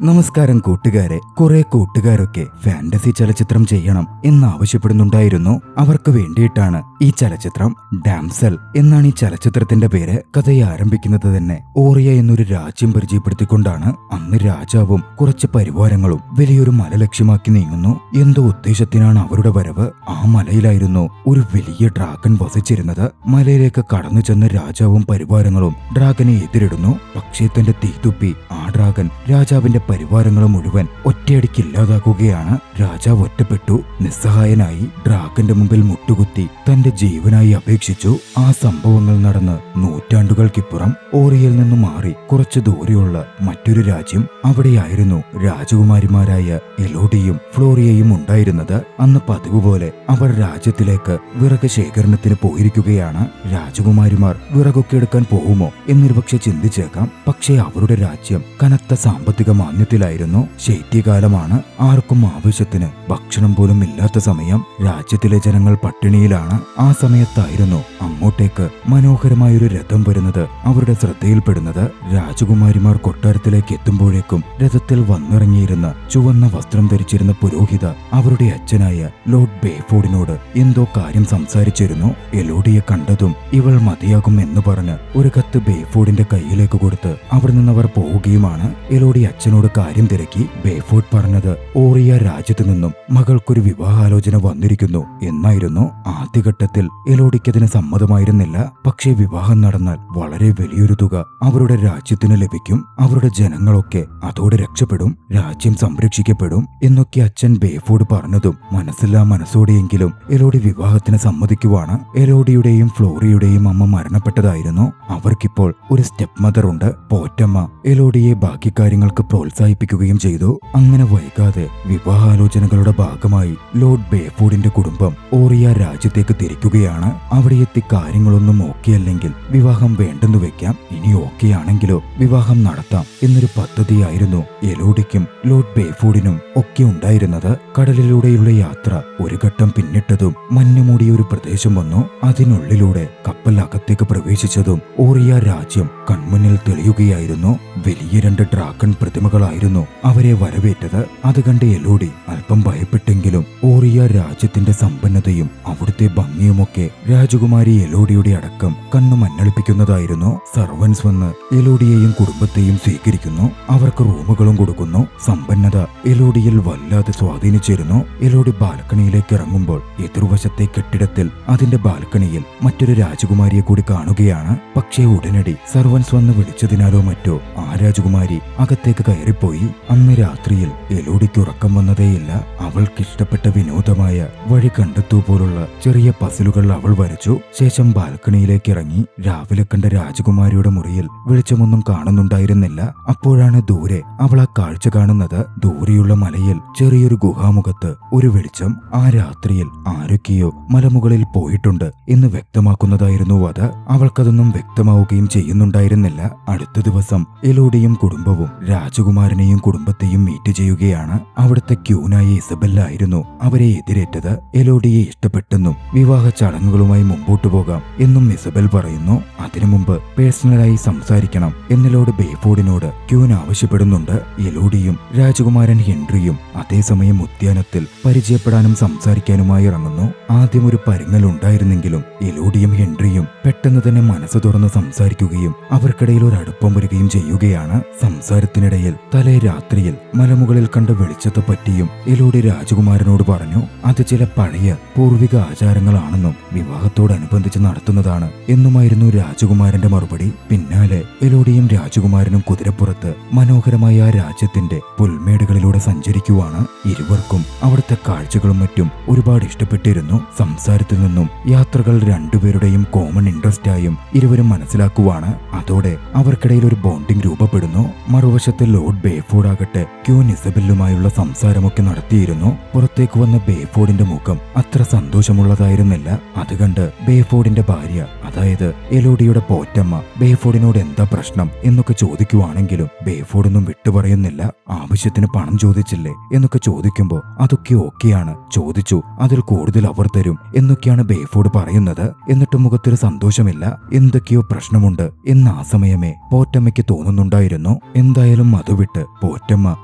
നമസ്കാരം കൂട്ടുകാരെ. കുറെ കൂട്ടുകാരൊക്കെ ഫാന്റസി ചലച്ചിത്രം ചെയ്യണം എന്നാവശ്യപ്പെടുന്നുണ്ടായിരുന്നു. അവർക്ക് വേണ്ടിയിട്ടാണ് ഈ ചലച്ചിത്രം. ഡാംസൽ എന്നാണ് ഈ ചലച്ചിത്രത്തിന്റെ പേര്. കഥയെ ആരംഭിക്കുന്നത് തന്നെ ഓറിയ എന്നൊരു രാജ്യം പരിചയപ്പെടുത്തിക്കൊണ്ടാണ്. അന്ന് രാജാവും കുറച്ച് പരിവാരങ്ങളും വലിയൊരു മല ലക്ഷ്യമാക്കി നീങ്ങുന്നു. എന്തോ ഉദ്ദേശത്തിനാണ് അവരുടെ വരവ്. ആ മലയിലായിരുന്നു ഒരു വലിയ ഡ്രാഗൺ വസിച്ചിരുന്നത്. മലയിലേക്ക് കടന്നു ചെന്ന രാജാവും പരിവാരങ്ങളും ഡ്രാഗനെ എതിരിടുന്നു. പക്ഷേ തന്റെ തീതുപ്പി ആ ഡ്രാഗൻ രാജാവിന്റെ പരിവാരങ്ങളും മുഴുവൻ ഒറ്റയടിക്ക് ഇല്ലാതാക്കുകയാണ്. രാജാവ് ഒറ്റപ്പെട്ടു. നിസ്സഹായനായി ഡ്രാഗന്റെ മുമ്പിൽ മുട്ടുകുത്തി തന്റെ ജീവനായി അപേക്ഷിച്ചു. ആ സംഭവങ്ങൾ നടന്ന് നൂറ്റാണ്ടുകൾക്കിപ്പുറം ഓറിയയിൽ നിന്ന് മാറി കുറച്ചു ദൂരെയുള്ള മറ്റൊരു രാജ്യം. അവിടെയായിരുന്നു രാജകുമാരിമാരായ എലോഡിയും ഫ്ലോറിയയും ഉണ്ടായിരുന്നത്. അന്ന് പതിവ് പോലെ അവർ രാജ്യത്തിലേക്ക് വിറക് ശേഖരണത്തിന് പോയിരിക്കുകയാണ്. രാജകുമാരിമാർ വിറകൊക്കെ എടുക്കാൻ പോകുമോ എന്നൊരുപക്ഷെ ചിന്തിച്ചേക്കാം. പക്ഷേ അവരുടെ രാജ്യം കനത്ത സാമ്പത്തിക മാന്ദ്യത്തിലായിരുന്നു. ശൈത്യകാലമാണ്. ആർക്കും ആവശ്യത്തിന് ഭക്ഷണം പോലും ഇല്ലാത്ത സമയം. രാജ്യത്തിലെ ജനങ്ങൾ പട്ടിണിയിലാണ്. ആ സമയത്തായിരുന്നു അങ്ങോട്ടേക്ക് മനോഹരമായൊരു രഥം വരുന്നത് അവരുടെ ശ്രദ്ധയിൽപ്പെടുന്നത്. രാജകുമാരിമാർ കൊട്ടാരത്തിലേക്ക് എത്തുമ്പോഴേക്കും രഥത്തിൽ വന്നിറങ്ങിയിരുന്ന ചുവന്ന വസ്ത്രം ധരിച്ചിരുന്ന പുരോഹിത അവരുടെ അച്ഛനായ ലോർഡ് ബേഫോർഡിനോട് എന്തോ കാര്യം സംസാരിച്ചിരുന്നു. എലോഡിയെ കണ്ടതും ഇവൾ മതിയാകും എന്ന് പറഞ്ഞ് ഒരു കത്ത് ബേഫോർഡിന്റെ കയ്യിലേക്ക് കൊടുത്ത് അവിടെ നിന്നവർ പോവുകയുമാണ്. എലോഡി അച്ഛനോട് കാര്യം തിരക്കി. ബേഫോർഡ് പറഞ്ഞത് ഓറിയ രാജ്യത്തു നിന്നും മകൾക്കൊരു വിവാഹാലോചന വന്നിരിക്കുന്നു എന്നായിരുന്നു. ആദ്യഘട്ടത്തിൽ എലോഡിക്കതിന് സമ്മതമായിരുന്നില്ല. പക്ഷേ വിവാഹം നടന്നാൽ വളരെ വലിയൊരു തുക അവരുടെ രാജ്യത്തിന് ലഭിക്കും. അവരുടെ ജനങ്ങളൊക്കെ അതോടെ രക്ഷപ്പെടും. രാജ്യം സംരക്ഷിക്കപ്പെടും എന്നൊക്കെ അച്ഛൻ ബേഫോർഡ് പറഞ്ഞതും മനസ്സില്ലാ മനസ്സോടെയെങ്കിലും എലോഡി വിവാഹത്തിന് സമ്മതിക്കുവാണ്. എലോഡിയുടെയും ഫ്ലോറിയുടെയും അമ്മ മരണപ്പെട്ടതായിരുന്നു. അവർക്കിപ്പോൾ ഒരു സ്റ്റെപ്പ് മദർ ഉണ്ട്. പോറ്റമ്മ എലോഡിയെ ബാക്കി കാര്യങ്ങൾക്ക് പ്രോത്സാഹിപ്പിക്കുകയും ചെയ്തു. അങ്ങനെ വൈകാതെ വിവാഹാലോചനകളുടെ ഭാഗമായി ലോർഡ് ബേഫോർഡിന്റെ കുടുംബം ഓറിയ രാജ്യത്തേക്ക് തിരിക്കുകയാണ്. അവിടെ എത്തി കാര്യങ്ങളൊന്നും ഓക്കെയല്ലെങ്കിൽ വിവാഹം വേണ്ടെന്ന് വെക്കാം. ഇനി ഓക്കെയാണെങ്കിലോ വിവാഹം നടത്താം എന്നൊരു പദ്ധതിയായിരുന്നു എലോഡിക്കും ലോർഡ് ബേഫോർഡിനും ഒക്കെ ഉണ്ടായിരുന്നത്. കടലിലൂടെയുള്ള യാത്ര ഒരു ഘട്ടം പിന്നിട്ടതും മഞ്ഞുമൂടിയ ഒരു പ്രദേശം വന്നു. അതിനുള്ളിലൂടെ കപ്പൽ അകത്തേക്ക് പ്രവേശിച്ചതും ഓറിയ രാജ്യം കൺമുന്നിൽ തെളിയുകയായിരുന്നു. വലിയ രണ്ട് ഡ്രാഗൺ പ്രതിമകളായിരുന്നു അവരെ വരവേറ്റത്. അത് കണ്ട് എലോഡി അല്പം ഭയപ്പെട്ടെങ്കിലും ഓറിയ രാജ്യത്തിന്റെ സമ്പന്നതയും അവിടുത്തെ ഭംഗിയുമൊക്കെ രാജകുമാരി എലോഡിയുടെ അടക്കം കണ്ണു മഞ്ഞളിപ്പിക്കുന്നതായിരുന്നു. സർവൻസ് വന്ന് എലോഡിയെയും കുടുംബത്തെയും സ്വീകരിക്കുന്നു. അവർക്ക് റൂമുകളും കൊടുക്കുന്നു. സമ്പന്നത എലോഡിയിൽ വല്ലാതെ സ്വാധീനിച്ചിരുന്നു. എലോഡി ബാൽക്കണിയിലേക്ക് ഇറങ്ങുമ്പോൾ എതിർവശത്തെ കെട്ടിടത്തിൽ അതിന്റെ ബാൽക്കണിയിൽ മറ്റൊരു രാജകുമാരിയെ കൂടി കാണുകയാണ്. പക്ഷേ ഉടനടി സർവൻസ് വന്ന് വിളിച്ചതിനാലോ മറ്റോ ആ രാജകുമാരി അകത്തേക്ക് കയറിപ്പോയി. അന്ന് രാത്രിയിൽ എലോഡിക്ക് ഉറക്കം വന്നതേയില്ല. അവൾക്കിഷ്ടപ്പെട്ട വിനോദമായ വഴി കണ്ടെത്തൂ പോലുള്ള ചെറിയ പസിലുകൾ അവൾ വരച്ചു. ശേഷം ബാൽക്കണിയിലേക്ക് ഇറങ്ങി. രാവിലെ കണ്ട രാജകുമാരിയുടെ മുറിയിൽ വെളിച്ചമൊന്നും കാണുന്നുണ്ടായിരുന്നില്ല. അപ്പോഴാണ് ദൂരെ അവൾ ആ കാഴ്ച കാണുന്നത്. ദൂരെയുള്ള മലയിൽ ചെറിയൊരു ഗുഹാമുഖത്ത് ഒരു വെളിച്ചം. ആ രാത്രിയിൽ ആരൊക്കെയോ മലമുകളിൽ പോയിട്ടുണ്ട് എന്ന് വ്യക്തമാക്കുന്നതായിരുന്നു അത്. അവൾക്കതൊന്നും വ്യക്തമാവുകയും ചെയ്യുന്നുണ്ടായിരുന്നില്ല. അടുത്ത ദിവസം എലോഡിയും കുടുംബവും രാജകുമാരനെയും കുടുംബത്തെയും മീറ്റ് ചെയ്യുകയാണ്. അവിടുത്തെ ക്യൂനായ ഇസബെല്ല ആയിരുന്നു അവരെ എതിരേറ്റത്. എലോഡിയെ ഇഷ്ടപ്പെട്ടെന്നും വിവാഹ ചടങ്ങുകളുമായി മുമ്പോട്ടു പോകാം എന്നും ഇസബെൽ പറയുന്നു. അതിനു മുമ്പ് പേഴ്സണലായി സംസാരിക്കണം എന്ന് ലോർഡ് ബേഫോർഡിനോട് ക്യൂൻ ആവശ്യപ്പെടുന്നുണ്ട്. എലോഡിയും രാജകുമാരൻ ഹെൻറിയും അതേസമയം ഉദ്യാനത്തിൽ പരിചയപ്പെടാനും സംസാരിക്കാനുമായി ഇറങ്ങുന്നു. ആദ്യം ഒരു പരുങ്ങൽ ഉണ്ടായിരുന്നെങ്കിലും എലോഡിയും ഹെൻറിയും പെട്ടെന്ന് തന്നെ മനസ്സ് തുറന്ന് സംസാരിക്കുകയും അവർക്കിടയിൽ ഒരു അടുപ്പം വരികയും ചെയ്യുകയാണ്. സംസാരത്തിനിടയിൽ തലേ രാത്രിയിൽ മലമുകളിൽ കണ്ട വെളിച്ചത്തെ പറ്റിയും എലോഡി രാജകുമാരനോട് പറഞ്ഞു. അത് ചില പഴയ പൂർവിക ആചാരങ്ങളാണെന്നും വിവാഹത്തോടനുബന്ധിച്ച് നടത്തുന്നതാണ് എന്നുമായിരുന്നു രാജകുമാരന്റെ മറുപടി. പിന്നാലെ എലോഡിയും രാജകുമാരനും കുതിരപ്പുറത്ത് മനോഹരമായ ആ രാജ്യത്തിന്റെ പുൽമേടുകളിലൂടെ സഞ്ചരിക്കുവാണ്. ഇരുവർക്കും അവിടുത്തെ കാഴ്ചകളും മറ്റും ഒരുപാട് ഇഷ്ടപ്പെട്ടിരുന്നു. സംസാരത്തിൽ നിന്നും യാത്രകൾ രണ്ടുപേരുടെയും കോമൺ ഇൻട്രസ്റ്റ് ആയും ഇരുവരും മനസ്സിലാക്കുവാണ്. അതോടെ അവർക്കിടയിൽ ഒരു ബോണ്ടിംഗ് രൂപപ്പെടുന്നു. മറുവശത്ത് ലോർഡ് ബേഫോർഡ് ആകട്ടെ ക്യൂൻ ഇസബെല്ലുമായുള്ള സംസാരമൊക്കെ നടത്തിയിരുന്നു. പുറത്തേക്ക് വന്ന ബേഫോർഡിന്റെ മുഖം അത്ര സന്തോഷമുള്ളതായിരുന്നില്ല. അത് കണ്ട് ബേഫോർഡിന്റെ ഭാര്യ, അതായത് എലോഡിയുടെ പോറ്റമ്മ, ബേഫോർഡിനോട് എന്താ പ്രശ്നം എന്നൊക്കെ ചോദിക്കുവാണെങ്കിലും ബേഫോർഡൊന്നും വിട്ടുപറയുന്നില്ല. ആവശ്യത്തിന് പണം ചോദിച്ചില്ലേ എന്നൊക്കെ ചോദിക്കുമ്പോൾ അതൊക്കെ ഓക്കെയാണ്, ചോദിച്ചു അതിൽ കൂടുതൽ അവർ തരും എന്നൊക്കെയാണ് ബേഫോർഡ് പറയുന്നത്. എന്നിട്ട് മുഖത്തൊരു സന്തോഷമില്ല, എന്തൊക്കെയോ പ്രശ്നമുണ്ട് എന്ന് ആ സമയമേ പോറ്റമ്മയ്ക്ക് തോന്നുന്നുണ്ടായിരുന്നു. എന്തായാലും അത് വിട്ട് പോറ്റമ്മ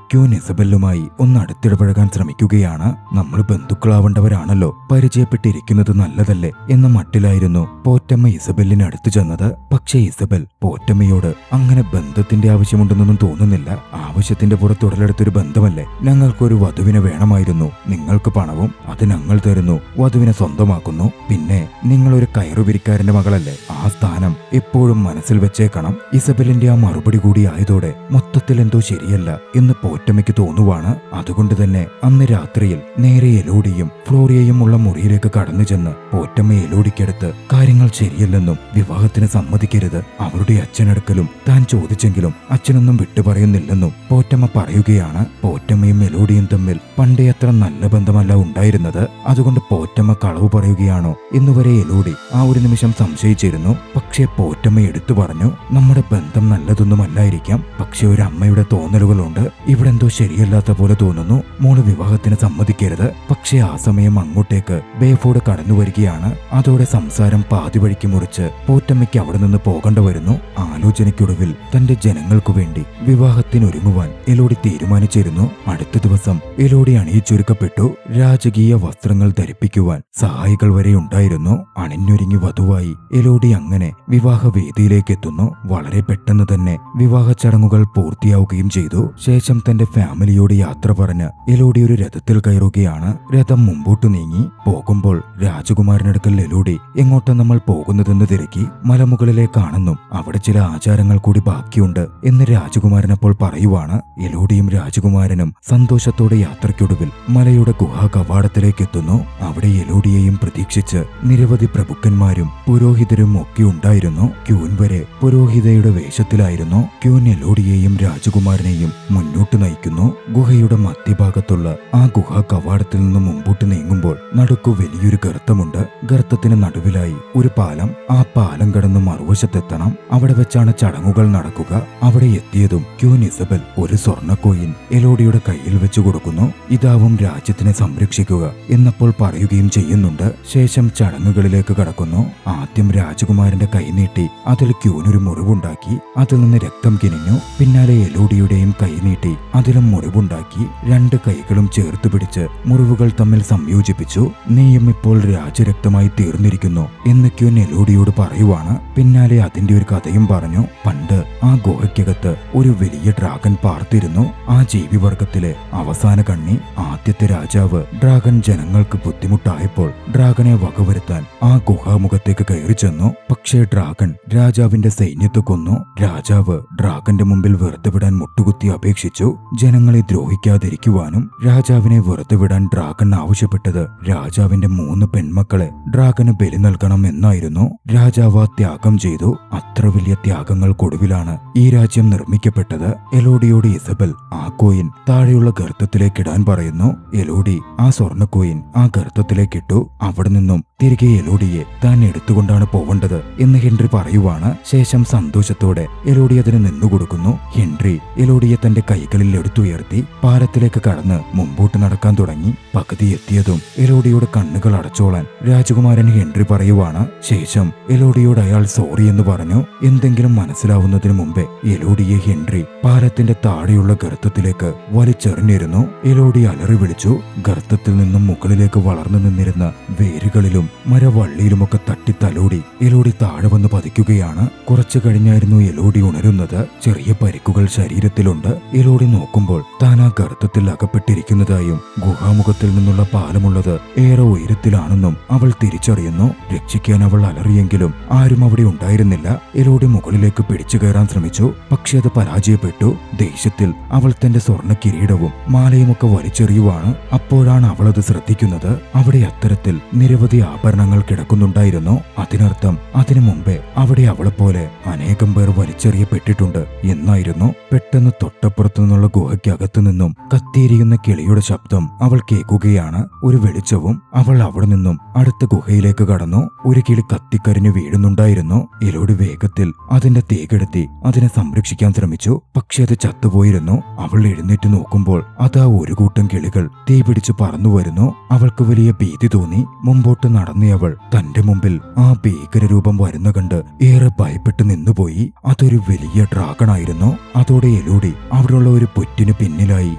ക്യൂൻ ഇസബെല്ലുമായി ഒന്ന് അടുത്തിടപഴകാൻ ശ്രമിക്കുകയാണ്. നമ്മൾ ബന്ധുക്കളാവേണ്ടവരാണല്ലോ, പരിചയപ്പെട്ടിരിക്കുന്നത് നല്ലതല്ലേ എന്ന മട്ടിലായിരുന്നു പോറ്റമ്മ ഇസബെല്ലിന് അടുത്ത് ചെന്നത്. പക്ഷേ ഇസബെൽ പോറ്റമ്മയോട് അങ്ങനെ ബന്ധത്തിന്റെ ആവശ്യമുണ്ടെന്നൊന്നും തോന്നുന്നില്ല, ആവശ്യത്തിന്റെ പുറത്ത് ഉടലെടുത്തൊരു ബന്ധമല്ലേ, ഞങ്ങൾക്കൊരു വധുവിനെ വേണമായിരുന്നു, നിങ്ങൾക്ക് പണവും അത് ഞങ്ങൾ തരുന്നു, വധുവിനെ സ്വന്തമാക്കുന്നു, പിന്നെ നിങ്ങളൊരു കയറുപിരിക്കാരന്റെ മകളല്ലേ, ആ സ്ഥാനം എപ്പോഴും മനസ്സിൽ വെച്ചേക്കണം. ഇസബെല്ലിന്റെ ആ മറുപടി കൂടി ആയതോടെ മൊത്തത്തിൽ എന്തോ ശരിയല്ല എന്ന് പോറ്റമ്മയ്ക്ക് തോന്നുവാണ്. അതുകൊണ്ട് തന്നെ അന്ന് രാത്രിയിൽ നേരെ എലോഡിയും ഫ്ലോറിയയും ഉള്ള മുറിയിലേക്ക് കടന്നു ചെന്ന് പോറ്റമ്മ എലോഡിക്കടുത്ത് കാര്യങ്ങൾ ശരിയല്ലെന്നും വിവാഹത്തിന് സമ്മതിക്കരുത്, അവരുടെ അച്ഛനടുക്കലും താൻ ചോദിച്ചെങ്കിലും അച്ഛനൊന്നും വിട്ടുപറയുന്നില്ലെന്നും പോറ്റമ്മ പറയുകയാണ്. പോറ്റമ്മയും മെലോഡിയും തമ്മിൽ പണ്ടേ അത്ര നല്ല ബന്ധമല്ല ഉണ്ടായിരുന്നത്, അതുകൊണ്ട് പോറ്റമ്മ കളവ് പറയുകയാണോ എന്നുവരെ എലോഡി ആ ഒരു നിമിഷം സംശയിച്ചിരുന്നു. പക്ഷേ പോറ്റമ്മ എടുത്തു പറഞ്ഞു, നമ്മുടെ ബന്ധം നല്ലതൊന്നുമല്ലായിരിക്കാം, പക്ഷെ ഒരു അമ്മയുടെ തോന്നലുകളുണ്ട്, ഇവിടെ എന്തോ ശരിയല്ലാത്ത പോലെ തോന്നുന്നു, മോള് വിവാഹത്തിന് സമ്മതിക്കരുത്. പക്ഷേ ആ സമയം അങ്ങോട്ടേക്ക് ബേഫോർഡ് കടന്നു വരികയാണ്. അതോടെ സംസാരം പാതി വഴിക്ക് മുറിച്ച് പോറ്റമ്മയ്ക്ക് അവിടെ നിന്ന് പോകേണ്ട വരുന്നു. ആലോചനയ്ക്കൊടുവിൽ തന്റെ ജനങ്ങൾക്കു വേണ്ടി വിവാഹത്തിനൊരുങ്ങുവാൻ എലോഡി തീരുമാനിച്ചിരുന്നു. അടുത്ത ദിവസം എലോഡി അണിയിച്ചൊരുക്കപ്പെട്ടു. രാജകീയ വസ്ത്രങ്ങൾ ധരിപ്പിക്കുവാൻ സഹായികൾ വരെ ഉണ്ടായിരുന്നു. അണിഞ്ഞൊരുങ്ങി വധുവായി എലോഡി അങ്ങനെ വിവാഹവേദിയിലേക്ക് എത്തുന്നു. വളരെ പെട്ടെന്ന് തന്നെ വിവാഹ ചടങ്ങുകൾ പൂർത്തിയാവുകയും ചെയ്തു. ശേഷം തന്റെ ഫാമിലിയോട് യാത്ര പറഞ്ഞ് എലോഡി ഒരു രഥത്തിൽ കയറുകയാണ്. രഥം മുമ്പോട്ട് നീങ്ങി പോകുമ്പോൾ രാജകുമാരനടുക്കൽ എലോഡി എങ്ങോട്ടാ നമ്മൾ പോകുന്നതെന്ന് തിരക്കി. മലമുകളിലേക്കാണെന്നും അവിടെ ചില ആചാരങ്ങൾ കൂടി ബാക്കിയുണ്ട് എന്ന് രാജകുമാരനപ്പോൾ പറയുവാണ്. എലോഡിയും രാജകുമാരനും സന്തോഷത്തോടെ യാത്രയ്ക്കൊടുവിൽ മലയുടെ ഗുഹാ കവാടത്തിലേക്ക് എത്തുന്നു. അവിടെ എലോഡിയെയും പ്രതീക്ഷിച്ച് നിരവധി പ്രഭുക്കന്മാരും പുരോഹിതരും ഒക്കെ ഉണ്ടായിരുന്നു. ക്യൂൻ വരെ പുരോഹിതയുടെ വേഷത്തിലായിരുന്നു. ക്യൂൻ എലോഡിയെയും രാജകുമാരനെയും മുന്നോട്ട് നയിക്കുന്നു. ഗുഹയുടെ മധ്യഭാഗത്തുള്ള ആ ഗുഹാ കവാടത്തിൽ നിന്ന് മുമ്പോട്ട് നീങ്ങുമ്പോൾ നടുക്കു വലിയൊരു ഗർത്തമുണ്ട്. ഗർത്തത്തിന് നടുവിലായി ഒരു പാലം. ആ പാലം കടന്ന് മറുവശത്തെത്തണം. അവിടെ വെച്ചാണ് ചടങ്ങുകൾ നടക്കുക. അവിടെ എത്തിയതും ക്യൂൻ ഇസബെൽ ഒരു സ്വർണ്ണ കോയിൻ എലോഡിയുടെ കയ്യിൽ വെച്ചു കൊടുക്കുന്നു. ഇതാവും രാജ്യത്തിനെ സംരക്ഷിക്കുക എന്നപ്പോൾ പറയുകയും ചെയ്യുന്നുണ്ട്. ശേഷം ചടങ്ങുകളിലേക്ക് കടക്കുന്നു. ആദ്യം രാജകുമാരന്റെ കൈ നീട്ടി അതിൽ ക്യൂനൊരു മുറിവുണ്ടാക്കി. അതിൽ നിന്ന് രക്തം കിനിഞ്ഞു. പിന്നാലെ എലോഡിയുടെയും കൈ നീട്ടി അതിലും മുറിവുണ്ടാക്കി. രണ്ട് കൈകളും ചേർത്ത് പിടിച്ച് മുറിവുകൾ തമ്മിൽ സംയോജിപ്പിച്ചു. നീയും ഇപ്പോൾ രാജരക്തമായി തീർന്നിരിക്കുന്നു എന്ന് ക്യൂൻ എലോഡിയോട് പറയുവാണ്. പിന്നാലെ അതിന്റെ ഒരു കഥയും പറഞ്ഞു. പണ്ട് ആ ഗുഹയ്ക്കകത്ത് ഒരു വലിയ ഡ്രാഗൺ പാർത്തിരുന്നു. ആ ജീവിവർഗത്തിലെ അവസാന കണ്ണി. ആദ്യത്തെ രാജാവ് ഡ്രാഗൺ ജനങ്ങൾക്ക് ബുദ്ധിമുട്ടായപ്പോൾ ഡ്രാഗനെ വകവരുത്താൻ ആ ഗുഹാമുഖത്തേക്ക് കയറി ചെന്നു. പക്ഷേ ഡ്രാഗൺ രാജാവിന്റെ സൈന്യത്തെ കൊന്നു. രാജാവ് ഡ്രാഗന്റെ മുമ്പിൽ വെറുതെ വിടാൻ മുട്ടുകുത്തി അപേക്ഷിച്ചു. ജനങ്ങളെ ദ്രോഹിക്കാതിരിക്കുവാനും രാജാവിനെ വെറുതെ വിടാൻ ഡ്രാഗൺ ആവശ്യപ്പെട്ടത് രാജാവിന്റെ 3 പെൺമക്കളെ ഡ്രാഗന് ബലി നൽകണം എന്നായിരുന്നു. രാജാവ് ആ ത്യാഗം ചെയ്തു. അത്ര വലിയ ത്യാഗങ്ങൾക്കൊടുവിലാണ് ഈ രാജ്യം നിർമ്മിക്കപ്പെട്ടത്. എലോഡിയോട് ഇസബെൽ ആ കോയിൻ താഴെയുള്ള ഗർത്തത്തിലേക്കിടാൻ പറയുന്നു. എലോഡി ആ സ്വർണ്ണ കോയിൻ ആ ഗർത്തത്തിലേക്കിട്ടു. അവിടെ നിന്നും തിരികെ എലോഡിയെ താൻ എടുത്തുകൊണ്ടാണ് പോവേണ്ടത് എന്ന് ഹെൻറി പറയുവാണ്. ശേഷം സന്തോഷത്തോടെ എലോഡി അതിന് നിന്നുകൊടുക്കുന്നു. ഹെൻറി എലോഡിയെ തന്റെ കൈകളിൽ എടുത്തുയർത്തി പാലത്തിലേക്ക് കടന്ന് മുമ്പോട്ട് നടക്കാൻ തുടങ്ങി. പകുതി എത്തിയതും എലോഡിയോട് കണ്ണുകൾ അടച്ചോളാൻ രാജകുമാരൻ ഹെൻറി പറയുവാണ്. ശേഷം എലോഡിയോട് അയാൾ സോറി എന്ന് പറഞ്ഞു. എന്തെങ്കിലും മനസ്സിലാവുന്നതിന് മുമ്പേ എലോഡിയെ ഹെൻറി പാലത്തിന്റെ താഴെയുള്ള ഗർത്തത്തിലേക്ക് വലിച്ചെറിഞ്ഞിരുന്നു. എലോഡി അലറി വിളിച്ചു. ഗർത്തത്തിൽ നിന്നും മുകളിലേക്ക് വളർന്നു നിന്നിരുന്ന വേരുകളിലും മരവള്ളിയിലുമൊക്കെ തട്ടി തലോടി എലോഡി താഴെ വന്ന് പതിക്കുകയാണ്. കുറച്ചു കഴിഞ്ഞായിരുന്നു എലോഡി ഉണരുന്നത്. ചെറിയ പരിക്കുകൾ ശരീരത്തിലുണ്ട്. എലോഡി നോക്കുമ്പോൾ താൻ ആ ഗർത്തത്തിൽ അകപ്പെട്ടിരിക്കുന്നതായും ഗുഹാമുഖത്തിൽ നിന്നുള്ള പാലമുള്ളത് ഏറെ ഉയരത്തിലാണെന്നും അവൾ തിരിച്ചറിയുന്നു. രക്ഷിക്കാൻ അവൾ അലറിയെങ്കിലും ആരും അവിടെ ഉണ്ടായിരുന്നില്ല. എലോഡി മുകളിലേക്ക് പിടിച്ചു കയറാൻ ശ്രമിച്ചു. പക്ഷെ അത് പരാജയപ്പെട്ടു. ദേഷ്യത്തിൽ അവൾ തന്റെ സ്വർണ്ണ കിരീടവും മാലയുമൊക്കെ വലിച്ചെറിയുവാണ്. അപ്പോഴാണ് അവൾ അത് ശ്രദ്ധിക്കുന്നത്. അവിടെ അത്തരത്തിൽ നിരവധി ആഭരണങ്ങൾ കിടക്കുന്നുണ്ടായിരുന്നു. അതിനർത്ഥം അതിനു മുമ്പേ അവിടെ അവളെപ്പോലെ അനേകം പേർ വലിച്ചെറിയപ്പെട്ടിട്ടുണ്ട് എന്നായിരുന്നു. പെട്ടെന്ന് തൊട്ടപ്പുറത്തു നിന്നുള്ള ഗുഹയ്ക്കകത്തു നിന്നും കത്തിയിരിക്കുന്ന കിളിയുടെ ശബ്ദം അവൾ കേൾക്കുകയാണ്. ഒരു വെളിച്ചവും. അവൾ അവിടെ നിന്നും അടുത്ത ഗുഹയിലേക്ക് കടന്നു. ഒരു കിളി കത്തിക്കരിഞ്ഞു വീഴുന്നുണ്ടായിരുന്നു. എലോഡി വേഗത്തിൽ അതിന്റെ തീകെടുത്തി അതിനെ സംരക്ഷിക്കാൻ ശ്രമിച്ചു. പക്ഷെ അത് ചത്തുപോയിരുന്നു. അവൾ എഴുന്നേറ്റ് നോക്കുമ്പോൾ അതാ ഒരു കൂട്ടം കിളികൾ തീ പിടിച്ച് പറന്നു വരുന്നു. അവൾക്ക് വലിയ ഭീതി തോന്നി. മുമ്പോട്ട് നടന്നവൾ തന്റെ മുമ്പിൽ ആ ഭീകരരൂപം വരുന്ന കണ്ട് ഏറെ ഭയപ്പെട്ട് നിന്നുപോയി. അതൊരു വലിയ ഡ്രാഗണായിരുന്നു. അതോടെ എലോഡി അവിടെയുള്ള ഒരു പുറ്റിന് പിന്നിലായി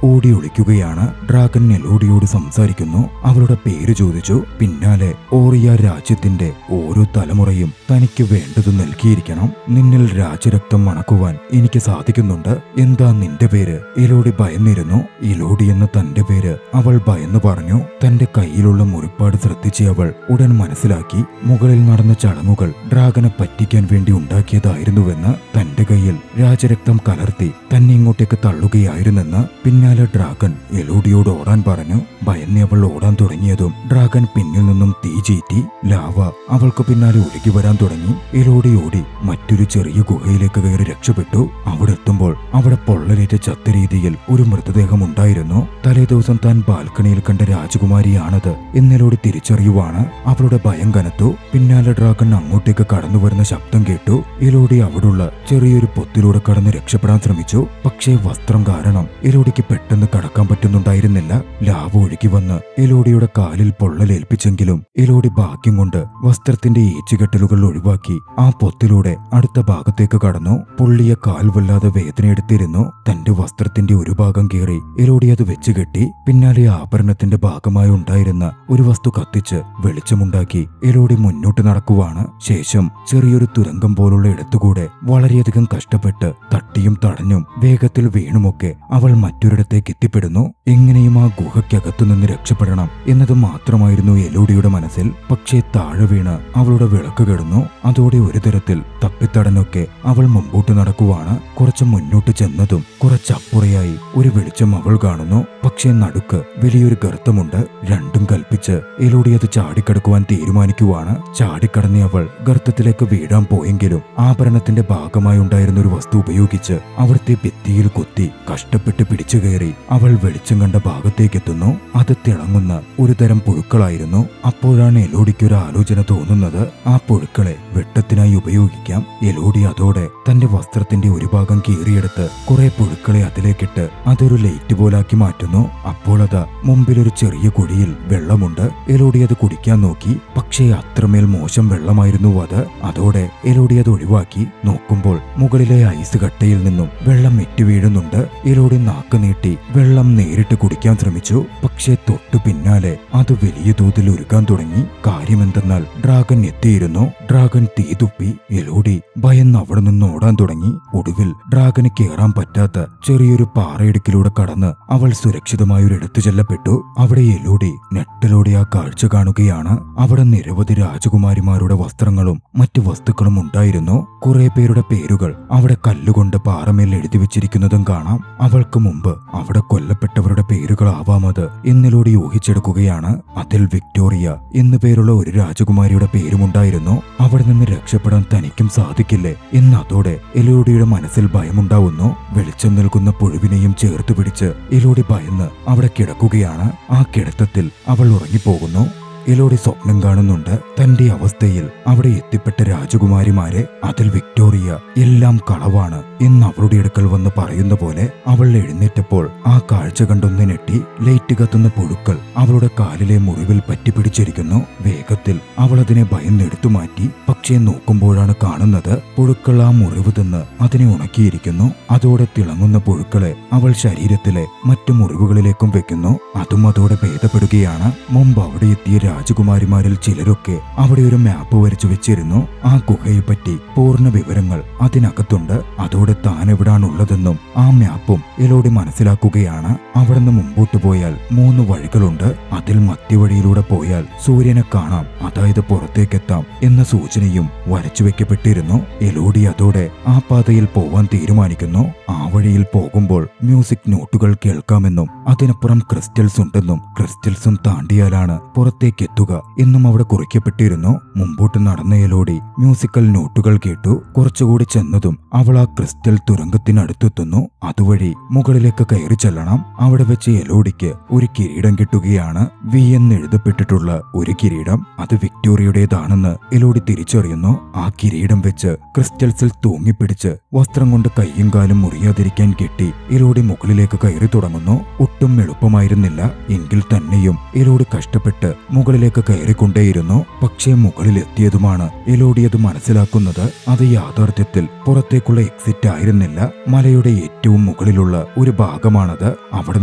ഓടി ഒളിക്കുകയാണ്. ഡ്രാഗൺ എലോഡിയോട് സംസാരിക്കുന്നു. അവളുടെ പേര് ചോദിച്ചു. പിന്നാലെ ഓറിയ രാജ്യത്തിന്റെ ഓരോ തലമുറയും തനിക്ക് വേണ്ടത് നൽകിയിരിക്കണം. നിന്നിൽ രാജരക്തം മണക്കുവാൻ എനിക്ക് സാധിക്കുന്നുണ്ട്. എന്താ നിന്റെ പേര്? എലോഡി ഭയന്നിരുന്നു. എലോഡി എന്ന തന്റെ പേര് അവൾ ഭയന്നു പറഞ്ഞു. തന്റെ കയ്യിലുള്ള മുറിപ്പാട് ശ്രദ്ധിച്ച് അവൾ ഉടൻ മനസ്സിലാക്കി മുകളിൽ നടന്ന ചടങ്ങുകൾ ഡ്രാഗനെ പറ്റിക്കാൻ വേണ്ടി ഉണ്ടാക്കിയതായിരുന്നുവെന്ന്. തന്റെ കയ്യിൽ രാജരക്തം കലർത്തി തന്നെ ഇങ്ങോട്ടേക്ക് തള്ളുകയായിരുന്നെന്ന്. പിന്നാലെ ഡ്രാഗൺ എലോഡിയോട് ഓടാൻ പറഞ്ഞു. ഭയന്ന് അവൾ ഓടാൻ തുടങ്ങിയതും ഡ്രാഗൺ പിന്നിൽ നിന്നും തീ ചീറ്റി ലാവ അവൾക്ക് പിന്നാലെ ഒഴുകി വരാൻ തുടങ്ങി. എലോഡി ഓടി മറ്റൊരു ചെറിയ ഗുഹയിലേക്ക് കയറി രക്ഷപ്പെട്ടു. അവിടെ എത്തുമ്പോൾ അവിടെ പൊള്ളലേറ്റ ചത്ത രീതിയിൽ ഒരു മൃതദേഹം ഉണ്ടായിരുന്നു. തലേദിവസം താൻ ബാൽക്കണിയിൽ കണ്ട രാജകുമാരിയാണത് എന്നെലോടി തിരിച്ചറിയുവാണ്. അവളുടെ ഭയം കനത്തു. പിന്നാലെ ഡ്രാഗൺ അങ്ങോട്ടേക്ക് കടന്നു വരുന്ന ശബ്ദം കേട്ടു. എലോഡി അവിടുള്ള ചെറിയൊരു പൊത്തിലൂടെ കടന്ന് രക്ഷപ്പെടാൻ ശ്രമിച്ചു. പക്ഷേ വസ്ത്രം കാരണം എലോഡിക്ക് പെട്ടെന്ന് കടക്കാൻ പറ്റുന്നുണ്ടായിരുന്നില്ല. ലാവ ഒഴുകി വന്ന് എലോഡിയുടെ കാലിൽ പൊള്ളലേൽപ്പിച്ചെങ്കിലും എലോഡി ഭാഗ്യം കൊണ്ട് വസ്ത്രത്തിന്റെ ഏച്ചുകെട്ടലുകൾ ഒഴിവാക്കി ആ പൊത്തിലൂടെ അടുത്ത ഭാഗത്തേക്ക് കടന്നു. പൊള്ളിയ കാൽ വല്ലാതെ വേദനയെടുത്തിരുന്നു. തന്റെ വസ്ത്രത്തിന്റെ ഒരു ഭാഗം കീറി എലോഡി അത് വെച്ചുകെട്ടി. പിന്നാലെ ആഭരണത്തിന്റെ ഭാഗമായി ഉണ്ടായിരുന്ന ഒരു വസ്തു കത്തിച്ച് വെളിച്ചമുണ്ടാക്കി എലോഡി മുന്നോട്ട് നടക്കുവാണ്. ശേഷം ചെറിയൊരു തുരങ്കം പോലുള്ള ഇടത്തുകൂടെ വളരെയധികം കഷ്ടപ്പെട്ട് തട്ടിയും തടഞ്ഞും വേഗത്തിൽ വീണുമൊക്കെ അവൾ മറ്റൊരിടത്തേക്ക് എത്തിപ്പെടുന്നു. എങ്ങനെയും ആ ഗുഹയ്ക്കകത്തുനിന്ന് രക്ഷപ്പെടണം എന്നത് മാത്രമായിരുന്നു എലോഡിയുടെ മനസ്സിൽ. പക്ഷേ താഴെ വീണ് അവളുടെ വിളക്ക് കെടുന്നു. അതോടെ ഒരു തരത്തിൽ തപ്പിത്തടഞ്ഞൊക്കെ അവൾ മുമ്പോട്ട് നടക്കുവാണ്. കുറച്ച് മുന്നോട്ട് ചെന്നതും കുറച്ചപ്പുറയായി ഒരു വെളിച്ചം അവൾ കാണുന്നു. പക്ഷേ നടുക്ക് വലിയൊരു ഗർത്തമുണ്ട്. രണ്ടും കൽപ്പിച്ച് എലോഡി അത് ചാടിക്കടക്കുവാൻ തീരുമാനിക്കുവാണ്. ചാടിക്കടന്ന അവൾ ഗർത്തത്തിലേക്ക് വീഴാൻ പോയെങ്കിലും ആഭരണത്തിന്റെ ഭാഗമായി ഉണ്ടായിരുന്ന ഒരു വസ്തു ഉപയോഗിച്ച് അവിടുത്തെ ഭിത്തിയിൽ കുത്തി കഷ്ടപ്പെട്ട് പിടിച്ചു കയറി അവൾ വെളിച്ചം കണ്ട ഭാഗത്തേക്കെത്തുന്നു. അത് തിളങ്ങുന്ന ഒരു തരം പുഴുക്കളായിരുന്നു. അപ്പോഴാണ് എലോഡിക്കൊരു ആലോചന തോന്നുന്നത്. ആ പുഴുക്കളെ വെട്ടത്തിനായി ഉപയോഗിക്കാം. എലോഡി അതോടെ തന്റെ വസ്ത്രത്തിന്റെ ഒരു ഭാഗം കീറിയെടുത്ത് കുറെ പുഴുക്കളെ അതിലേക്കിട്ട് അതൊരു ലൈറ്റ് പോലാക്കി മാറ്റുന്നു. അപ്പോൾ അത് മുമ്പിലൊരു ചെറിയ കുഴിയിൽ വെള്ളമുണ്ട്. എലോഡി അത് കുടിക്കാൻ നോക്കി. പക്ഷേ അത്രമേൽ മോശം വെള്ളമായിരുന്നു അത്. അതോടെ എലോഡി അത് ഒഴിവാക്കി. നോക്കുമ്പോൾ മുകളിലെ ഐസ് കട്ടയിൽ നിന്നും വെള്ളം ഇറ്റു വീഴുന്നുണ്ട്. എലോഡി നാക്ക് നീട്ടി വെള്ളം നേരിട്ട് കുടിക്കാൻ ശ്രമിച്ചു. പക്ഷേ തൊട്ടു പിന്നാലെ അത് വലിയ തോതിൽ ഉരുകാൻ തുടങ്ങി. കാര്യമെന്തെന്നാൽ ഡ്രാഗൺ എത്തിയിരുന്നു. ഡ്രാഗൺ തീ തുപ്പി. എലോഡി ഭയന്ന് അവിടെ നിന്ന് ഓടാൻ തുടങ്ങി. ഒടുവിൽ ഡ്രാഗന് കയറാൻ പറ്റാത്ത ചെറിയൊരു പാറയിടുക്കിലൂടെ കടന്ന് അവൾ സുരക്ഷിതമായൊരിടത്തു ചെല്ലപ്പെട്ടു. അവിടെ എലോഡി ഞെട്ടലോടെ ആ കാഴ്ച കാണുകയാണ്. അവിടെ നിരവധി രാജകുമാരിമാരുടെ വസ്ത്രങ്ങളും മറ്റു വസ്തുക്കളും ഉണ്ടായിരുന്നു. കുറെ പേരുടെ പേരുകൾ അവിടെ കല്ലുകൊണ്ട് പാറമേൽ എഴുതി വെച്ചിരിക്കുന്നതും കാണാം. അവൾക്ക് മുമ്പ് അവിടെ കൊല്ലപ്പെട്ടവരുടെ പേരുകളാവാമത് എന്നെലോടി ഊഹിച്ചെടുക്കുകയാണ്. അതിൽ വിക്ടോറിയ എന്നു പേരുള്ള ഒരു രാജകുമാരിയുടെ പേരുമുണ്ടായിരുന്നു. അവിടെ നിന്ന് രക്ഷപ്പെടാൻ തനിക്കും സാധിക്കില്ലേ എന്നതോടെ എലോഡിയുടെ മനസ്സിൽ ഭയമുണ്ടാവുന്നു. വെളിച്ചം നൽകുന്ന പുഴുവിനെയും ചേർത്ത് പിടിച്ച് എലോഡി ഭയന്ന് അവിടെ കിടക്കുകയാണ്. ആ കിടത്തത്തിൽ അവൾ ഉറങ്ങിപ്പോകുന്നു. എലോഡി സ്വപ്നം കാണുന്നുണ്ട്. തന്റെ അവസ്ഥയിൽ അവിടെ എത്തിപ്പെട്ട രാജകുമാരിമാരെ, അതിൽ വിക്ടോറിയ എല്ലാം കളവാണ് എന്ന് അവളുടെ അടുക്കൽ വന്ന് പറയുന്ന പോലെ. അവൾ എഴുന്നേറ്റപ്പോൾ ആ കാഴ്ച കണ്ടൊന്ന് ഞെട്ടി. ലൈറ്റ് കത്തുന്ന പുഴുക്കൾ അവളുടെ കാലിലെ മുറിവിൽ പറ്റിപ്പിടിച്ചിരിക്കുന്നു. വേഗത്തിൽ അവൾ അതിനെ ഭയന്നെടുത്തു മാറ്റി. പക്ഷേ നോക്കുമ്പോഴാണ് കാണുന്നത് പുഴുക്കൾ ആ മുറിവ് തിന്ന് അതിനെ ഉണക്കിയിരിക്കുന്നു. അതോടെ തിളങ്ങുന്ന പുഴുക്കളെ അവൾ ശരീരത്തിലെ മറ്റു മുറിവുകളിലേക്കും വെക്കുന്നു. അതും അതോടെ ഭേദപ്പെടുകയാണ്. മുമ്പ് അവിടെ എത്തിയ രാജകുമാരിമാരിൽ ചിലരൊക്കെ അവിടെ ഒരു മാപ്പ് വരച്ചു വെച്ചിരുന്നു. ആ ഗുഹയെപ്പറ്റി പൂർണ്ണ വിവരങ്ങൾ അതിനകത്തുണ്ട്. അതോടെ താൻ എവിടാണുള്ളതെന്നും ആ മാപ്പും എലോഡി മനസ്സിലാക്കുകയാണ്. അവിടെ നിന്ന് മുമ്പോട്ട് പോയാൽ 3 വഴികളുണ്ട്. അതിൽ മധ്യവഴിയിലൂടെ പോയാൽ സൂര്യനെ കാണാം, അതായത് പുറത്തേക്കെത്താം എന്ന സൂചനയും വരച്ചു വെക്കപ്പെട്ടിരുന്നു. എലോഡി അതോടെ ആ പാതയിൽ പോവാൻ തീരുമാനിക്കുന്നു. ആ വഴിയിൽ പോകുമ്പോൾ മ്യൂസിക് നോട്ടുകൾ കേൾക്കാമെന്നും അതിനപ്പുറം ക്രിസ്റ്റൽസ് ഉണ്ടെന്നും ക്രിസ്റ്റൽസും താണ്ടിയാലാണ് പുറത്തേക്ക് എത്തുക എന്നും അവിടെ കുറിക്കപ്പെട്ടിരുന്നു. മുമ്പോട്ട് നടന്ന എലോഡി മ്യൂസിക്കൽ നോട്ടുകൾ കേട്ടു. കുറച്ചുകൂടി ചെന്നതും അവൾ ആ ക്രിസ്റ്റൽ തുരങ്കത്തിനടുത്തെത്തുന്നു. അതുവഴി മുകളിലേക്ക് കയറി ചെല്ലണം. അവിടെ വെച്ച് എലോഡിക്ക് ഒരു കിരീടം കിട്ടുകയാണ്. വി എന്ന് എഴുതപ്പെട്ടിട്ടുള്ള ഒരു കിരീടം. അത് വിക്ടോറിയയുടേതാണെന്ന് എലോഡി തിരിച്ചറിയുന്നു. ആ കിരീടം വെച്ച് ക്രിസ്റ്റൽസിൽ തൂങ്ങിപ്പിടിച്ച് വസ്ത്രം കൊണ്ട് കയ്യും കാലും മുറിയാതിരിക്കാൻ കെട്ടി എലോഡി മുകളിലേക്ക് കയറി തുടങ്ങുന്നു. ഒട്ടും എളുപ്പമായിരുന്നില്ല. എങ്കിൽ തന്നെയും എലോഡി കഷ്ടപ്പെട്ട് മുകളിലേക്ക് കയറിക്കൊണ്ടേയിരുന്നു. പക്ഷേ മുകളിലെത്തിയതുമാണ് എലോഡി അത് മനസ്സിലാക്കുന്നത്. അത് യാഥാർത്ഥ്യത്തിൽ പുറത്തേക്കുള്ള എക്സിറ്റ് ആയിരുന്നില്ല. മലയുടെ ഏറ്റവും മുകളിലുള്ള ഒരു ഭാഗമാണത്. അവിടെ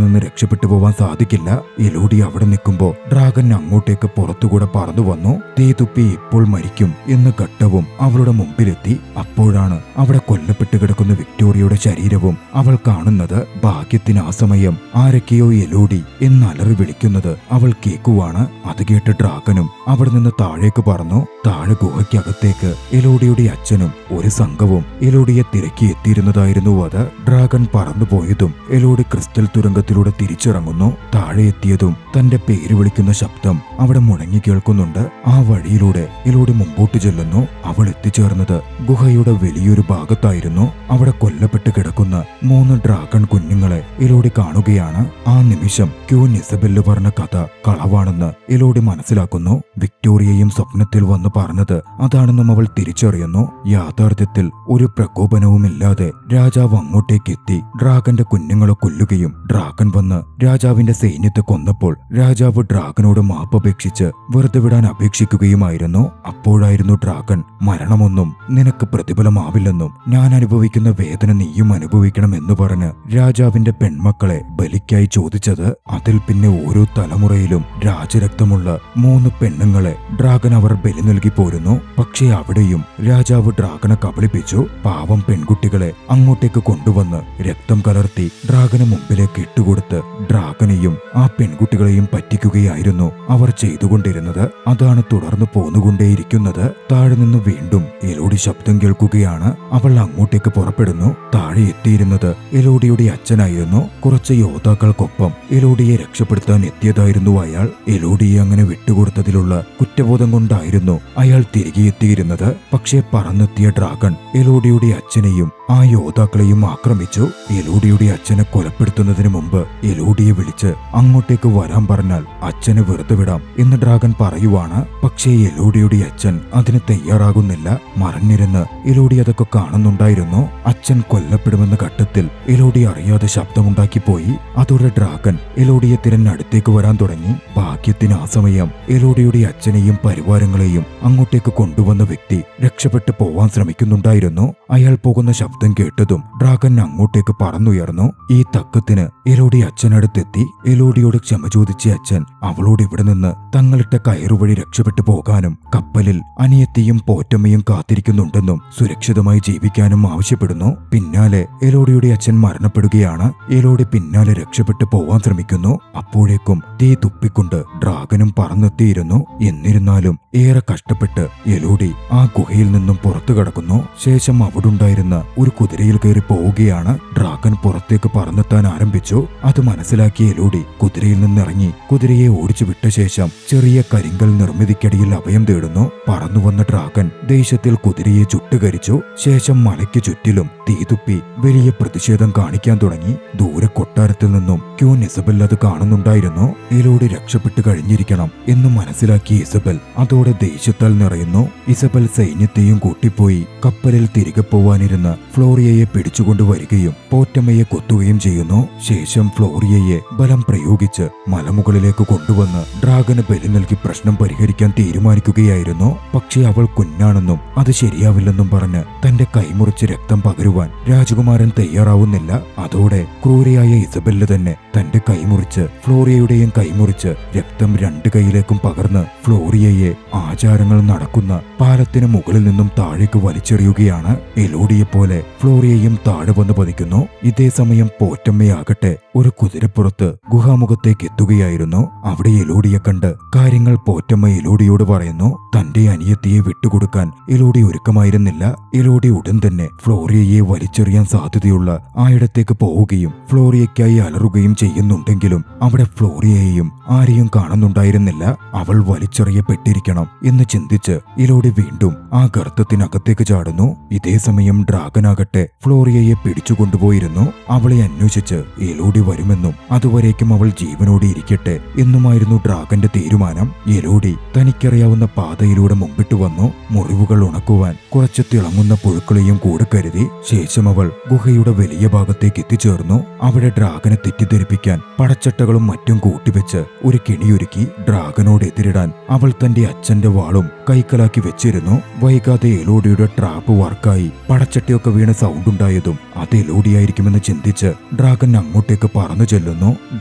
നിന്ന് രക്ഷപ്പെട്ടു പോവാൻ സാധിക്കില്ല. എലോഡി അവിടെ നിൽക്കുമ്പോ ഡ്രാഗൻ അങ്ങോട്ടേക്ക് പുറത്തുകൂടെ പറന്നു വന്നു. തീതുപ്പി ഇപ്പോൾ മരിക്കും എന്ന ഘട്ടവും അവളുടെ മുമ്പിലെത്തി. അപ്പോഴാണ് അവിടെ കൊല്ലപ്പെട്ട് കിടക്കുന്ന വിക്ടോറിയയുടെ ശരീരവും അവൾ കാണുന്നത്. ഭാഗ്യത്തിന് ആ സമയം ആരൊക്കെയോ എലോഡി എന്നലറി വിളിക്കുന്നത് അവൾ കേൾക്കുവാണ്. അത് കേട്ട് ഡ്രാഗനും അവിടെ നിന്ന് താഴേക്ക് പറന്നു. താഴെ ഗുഹയ്ക്കകത്തേക്ക് എലോഡിയുടെ അച്ഛനും ഒരു സംഘവും എലോഡിയെ തിരക്കി എത്തിയിരുന്നതായിരുന്നു അത്. ഡ്രാഗൻ പറന്നുപോയതും എലോഡി ക്രിസ്റ്റൽ തുരങ്കത്തിലൂടെ തിരിച്ചിറങ്ങുന്നു. താഴെ എത്തിയതും തന്റെ പേര് വിളിക്കുന്ന ശബ്ദം അവിടെ മുഴങ്ങി കേൾക്കുന്നുണ്ട്. ആ വഴിയിലൂടെ എലോഡി മുമ്പോട്ട് ചെല്ലുന്നു. അവൾ എത്തിച്ചേർന്നത് ഗുഹയുടെ വലിയൊരു ഭാഗത്തായിരുന്നു. അവിടെ കൊല്ലപ്പെട്ട് കിടക്കുന്ന 3 ഡ്രാഗൺ കുഞ്ഞുങ്ങളെ എലോഡി കാണുകയാണ്. ആ നിമിഷം ക്യൂൻ ഇസബെല്ല് പറഞ്ഞ കഥ കളവാണെന്ന് എലോഡി മനസ്സിലാക്കുന്നു. വിക്ടോറിയയും സ്വപ്നത്തിൽ വന്ന് പറഞ്ഞത് അതാണെന്നും അവൾ തിരിച്ചറിയുന്നു. യാഥാർത്ഥ്യത്തിൽ ഒരു പ്രകോപനവുമില്ലാതെ രാജാവ് അങ്ങോട്ടേക്ക് എത്തി ഡ്രാഗന്റെ കുഞ്ഞുങ്ങളെ കൊല്ലുകയും ഡ്രാഗൻ വന്ന് രാജാവിന്റെ സൈന്യത്തെ കൊന്നപ്പോൾ രാജാവ് ഡ്രാഗനോട് മാപ്പപേക്ഷിച്ച് വെറുതെ വിടാൻ അപേക്ഷിക്കുകയുമായിരുന്നു. അപ്പോഴായിരുന്നു ഡ്രാഗൻ മരണമൊന്നും നിനക്ക് പ്രതിഫലമാവില്ലെന്നും ഞാൻ അനുഭവിക്കുന്ന വേദന നീയും അനുഭവിക്കണം എന്ന് പറഞ്ഞ് രാജാവിന്റെ പെൺമക്കളെ ബലിക്കായി ചോദിച്ചത്. അതിൽ പിന്നെ ഓരോ തലമുറയിലും രാജരക്തമുള്ള 3 പെണ്ണുങ്ങളെ ഡ്രാഗൻ അവർ ബലി നൽകി പോരുന്നു. പക്ഷേ അവിടെയും രാജാവ് ഡ്രാഗനെ കബളിപ്പിച്ചു. പാവം പെൺകുട്ടികളെ അങ്ങോട്ടേക്ക് കൊണ്ടുവന്ന് രക്തം കലർത്തി ഡ്രാഗന് മുമ്പിലേക്ക് ഇട്ടുകൊടുത്ത് ഡ്രാഗനെയും ആ പെൺകുട്ടികളെയും പറ്റിക്കുകയായിരുന്നു അവർ ചെയ്തുകൊണ്ടിരുന്നത്. അതാണ് തുടർന്ന് പോന്നുകൊണ്ടേയിരിക്കുന്നത്. താഴെ നിന്ന് വീണ്ടും എലോഡി ശബ്ദം കേൾക്കുകയാണ്. അവൾ അങ്ങോട്ടേക്ക് പുറപ്പെടുന്നു. താഴെ എത്തിയിരുന്നത് എലോഡിയുടെ അച്ഛനായിരുന്നു. കുറച്ച് യോദ്ധാക്കൾക്കൊപ്പം എലോഡിയെ രക്ഷപ്പെടുത്താൻ എത്തിയതായിരുന്നു അയാൾ. എലോഡിയെ അങ്ങനെ വിട്ടുകൊടുത്തതിലുള്ള കുറ്റബോധം കൊണ്ടായിരുന്നു അയാൾ തിരികെ എത്തിയിരുന്നത്. പക്ഷേ പറന്നെത്തിയ ഡ്രാഗൺ എലോഡിയുടെ അച്ഛനെയും ആ യോദ്ധാക്കളെയും ആക്രമിച്ചു. എലോഡിയുടെ അച്ഛനെ കൊലപ്പെടുത്തുന്നതിന് മുമ്പ് എലോഡിയെ വിളിച്ച് അങ്ങോട്ടേക്ക് വരാൻ പറഞ്ഞാൽ അച്ഛനെ വെറുതെ വിടാം എന്ന് ഡ്രാഗൺ പറയുവാണ്. പക്ഷേ എലോഡിയുടെ അച്ഛൻ അതിന് തയ്യാറാകുന്നില്ല. മറഞ്ഞിരുന്ന് എലോഡി അതൊക്കെ കാണുന്നുണ്ടായിരുന്നു. അച്ഛൻ കൊല്ലപ്പെടുമെന്ന ഘട്ടത്തിൽ എലോഡി അറിയാതെ ശബ്ദമുണ്ടാക്കിപ്പോയി. അതോടെ ഡ്രാഗൺ എലോഡിയെ തിരഞ്ഞടുത്തേക്ക് വരാൻ തുടങ്ങി. ഭാഗ്യത്തിന് ആ സമയം എലോഡിയുടെ അച്ഛനെയും പരിവാരങ്ങളെയും അങ്ങോട്ടേക്ക് കൊണ്ടുവന്ന വ്യക്തി രക്ഷപ്പെട്ടു പോവാൻ ശ്രമിക്കുന്നുണ്ടായിരുന്നു. അയാൾ പോകുന്ന ശബ്ദം കേട്ടതും ഡ്രാഗൻ അങ്ങോട്ടേക്ക് പറന്നുയർന്നു. ഈ തക്കത്തിന് എലോഡി അച്ഛനടുത്തെത്തി. എലോഡിയോട് ക്ഷമ ചോദിച്ച അച്ഛൻ അവളോട് ഇവിടെ നിന്ന് തങ്ങളിട്ട കയറുവഴി രക്ഷപ്പെട്ടു പോകാനും കപ്പലിൽ അനിയത്തിയും പോറ്റമ്മയും കാത്തിരിക്കുന്നുണ്ടെന്നും സുരക്ഷിതമായി ജീവിക്കാനും ആവശ്യപ്പെടുന്നു. പിന്നാലെ എലോഡിയുടെ അച്ഛൻ മരണപ്പെടുകയാണ്. എലോഡി പിന്നാലെ രക്ഷപ്പെട്ടു പോവാൻ ശ്രമിക്കുന്നു. അപ്പോഴേക്കും തീ തുപ്പിക്കൊണ്ട് ഡ്രാഗനും പറന്നെത്തിയിരുന്നു. എന്നിരുന്നാലും ഏറെ കഷ്ടപ്പെട്ട് എലോഡി ആ ഗുഹയിൽ നിന്നും പുറത്തു കടക്കുന്നു. ശേഷം അവിടുണ്ടായിരുന്ന ഒരു കുതിരയിൽ കയറി പോവുകയാണ്. ഡ്രാഗൻ പുറത്തേക്ക് പറന്നെത്താൻ ആരംഭിച്ചു. അത് മനസ്സിലാക്കിയ എലോഡി കുതിരയിൽ നിന്നിറങ്ങി കുതിരയെ ഓടിച്ചു വിട്ട ശേഷം ചെറിയ കരിങ്കൽ നിർമ്മിതിക്കടിയിൽ അഭയം തേടുന്നു. പറന്നുവന്ന ഡ്രാഗൻ ദേഷ്യത്തിൽ കുതിരയെ ചുട്ടുകരിച്ചു. ശേഷം മലയ്ക്ക് ചുറ്റിലും തീതുപ്പി വലിയ പ്രതിഷേധം കാണിക്കാൻ തുടങ്ങി. ദൂരെ കൊട്ടാരത്തിൽ നിന്നും ക്യൂൻ ഇസബെൽ അത് കാണുന്നുണ്ടായിരുന്നു. എലോഡി രക്ഷപ്പെട്ടു കഴിഞ്ഞിരിക്കണം എന്ന് മനസ്സിലാക്കിയ ഇസബെൽ അതോടെ ദേഷ്യത്താൽ നിറയുന്നു. ഇസബെൽ സൈന്യത്തെയും കൂട്ടിപ്പോയി കപ്പലിൽ തിരികെ പോവാനിരുന്ന ഫ്ലോറിയയെ പിടിച്ചുകൊണ്ടുവരികയും പോറ്റമ്മയെ കൊത്തുകയും ചെയ്യുന്നു. ശേഷം ഫ്ലോറിയയെ ബലം പ്രയോഗിച്ച് മലമുകളിലേക്ക് കൊണ്ടുവന്ന് ഡ്രാഗന് ബലി നൽകി പ്രശ്നം പരിഹരിക്കാൻ തീരുമാനിക്കുകയായിരുന്നു. പക്ഷേ അവൾ കുഞ്ഞാണെന്നും അത് ശരിയാവില്ലെന്നും പറഞ്ഞ് തന്റെ കൈമുറിച്ച് രക്തം പകരുവാൻ രാജകുമാരൻ തയ്യാറാവുന്നില്ല. അതോടെ ക്രൂരയായ ഇസബെല്ല് തന്നെ തന്റെ കൈമുറിച്ച് ഫ്ലോറിയയുടെയും കൈമുറിച്ച് രക്തം 2 കൈയിലേക്കും പകർന്ന് ഫ്ലോറിയയെ ആചാരങ്ങൾ നടക്കുന്ന പാലത്തിന് മുകളിൽ നിന്നും താഴേക്ക് വലിച്ചെറിയുകയാണ്. എലോഡിയെ പോലെ ഫ്ലോറിയയും താഴെ വന്ന് പതിക്കുന്നു. ഇതേ സമയം പോറ്റമ്മയാകട്ടെ ഒരു കുതിരപ്പുറത്ത് ഗുഹാമുഖത്തേക്ക് എത്തുകയായിരുന്നു. അവിടെ എലോഡിയെ കണ്ട് കാര്യങ്ങൾ പോറ്റമ്മ എലോഡിയോട് പറയുന്നു. തന്റെ അനിയത്തിയെ വിട്ടുകൊടുക്കാൻ എലോഡി ഒരുക്കമായിരുന്നില്ല. എലോഡി ഉടൻ തന്നെ ഫ്ലോറിയയെ വലിച്ചെറിയാൻ സാധ്യതയുള്ള ആയിടത്തേക്ക് പോവുകയും ഫ്ലോറിയയ്ക്കായി അലറുകയും ചെയ്യുന്നുണ്ടെങ്കിലും അവിടെ ഫ്ലോറിയയെയും ആരെയും കാണുന്നുണ്ടായിരുന്നില്ല. അവൾ വലിച്ചെറിയപ്പെട്ടിരിക്കണം എന്ന് ചിന്തിച്ച് എലോഡി വീണ്ടും ആ ഗർത്തത്തിനകത്തേക്ക് ചാടുന്നു. ഇതേ സമയം ഡ്രാഗനാകട്ടെ ഫ്ലോറിയയെ പിടിച്ചുകൊണ്ടുപോയിരുന്നു. അവളെ അന്വേഷിച്ച് എലോഡി വരുമെന്നും അതുവരേക്കും അവൾ ജീവനോടെ ഇരിക്കട്ടെ എന്നുമായിരുന്നു ഡ്രാഗന്റെ തീരുമാനം. എലോഡി തനിക്കറിയാവുന്ന പാതയിലൂടെ മുമ്പിട്ട് വന്നു. മുറിവുകൾ ഉണക്കുവാൻ കുറച്ച് തിളങ്ങുന്ന പുഴുക്കളെയും കൂടെ കരുതി. ശേഷം അവൾ ഗുഹയുടെ വലിയ ഭാഗത്തേക്ക് എത്തിച്ചേർന്നു. അവിടെ ഡ്രാഗനെ തെറ്റിദ്ധരിപ്പിക്കാൻ പടച്ചട്ടകളും മറ്റും കൂട്ടിവെച്ച് ഒരു കെണിയൊരുക്കി. ഡ്രാഗനോട് എതിരിടാൻ അവൾ തന്റെ അച്ഛന്റെ വാളും കൈക്കലാക്കി വെച്ചിരുന്നു. വൈകാതെ എലോഡിയുടെ ട്രാപ്പ് വർക്കായി പടച്ചട്ടയൊക്കെ വീണ സൗണ്ട് ഉണ്ടായതും അത് എലോഡിയായിരിക്കുമെന്ന് ചിന്തിച്ച് ഡ്രാഗൻ അങ്ങോട്ടേക്ക് പറന്നു ചെല്ലുന്നു.